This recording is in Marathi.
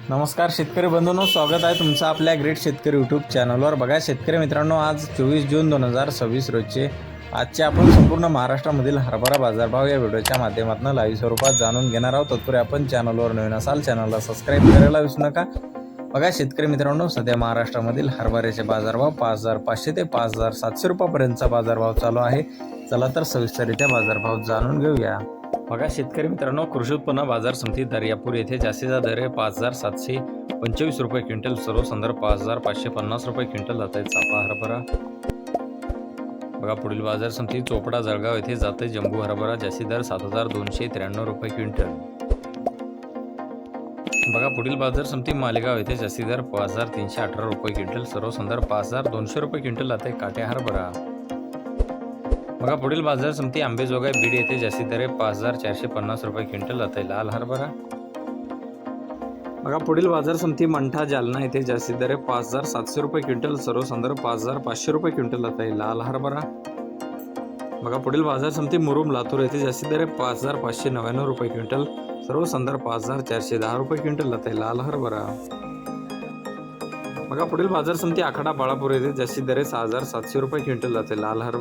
नमस्कार शेतकरी बंधूंनो, स्वागत आहे तुमचं आपल्या ग्रेट शेतकरी यूट्यूब चॅनलवर। बघा शेतकरी मित्रांनो, आज 24 जून 2026 रोजचे आजचे आपण संपूर्ण महाराष्ट्रामधील हरभरा बाजारभाव या व्हिडिओच्या माध्यमातून लाईव्ह स्वरूपात जाणून घेणार आहोत। तत्पूर्वी आपण चॅनलवर नवीन असाल चॅनलला सबस्क्राईब करायला विसरू नका। बघा शेतकरी मित्रांनो, सध्या महाराष्ट्रामधील हरभऱ्याचे बाजारभाव 5500 ते 5700 रुपयापर्यंतचा बाजारभाव चालू आहे। चला तर सविस्तररित्या बाजारभाव जाणून घेऊया। बघा शेतकरी मित्रांनो, कृषी उत्पन्न बाजार समिती दर्यापूर येथे जास्तीचा दर आहे 5725 रुपये क्विंटल, सर्वसाधारण 5550 रुपये क्विंटल जात आहे चाफा हरभरा। बघा पुढील बाजार समिती चोपडा जळगाव येथे जात आहे जम्बो हरभरा, जास्ती दर 7293 रुपये क्विंटल। बघा पुढील बाजार समिती मालेगाव येथे जास्ती दर 5318 रुपये क्विंटल, सर्वसाधारण 5200 रुपये क्विंटल जात आहे काट्या हरभरा। बघा पुढील बाजार समिती आंबेजोगाई बीड येथे जास्ती दर 5450 रुपये क्विंटल जात आहे लाल हरभरा। बघा पुढील बाजार समिती मंठा जालना येथे जास्ती दर 5700 रुपये क्विंटल, सर्वसाधारण 5500 रुपये क्विंटल जात आहे लाल हरभरा। बघा पुढील बाजार समिती मुरुम लातूर येथे जास्ती दर 5599 रुपये क्विंटल, सर्वसाधारण 5410 रुपये क्विंटल जात आहे लाल हरभरा। बघा पुढील बाजार समिती आखाडा बाळापूर येथे जास्ती दर 6700 रुपये क्विंटल जात आहे लाल हरभरा।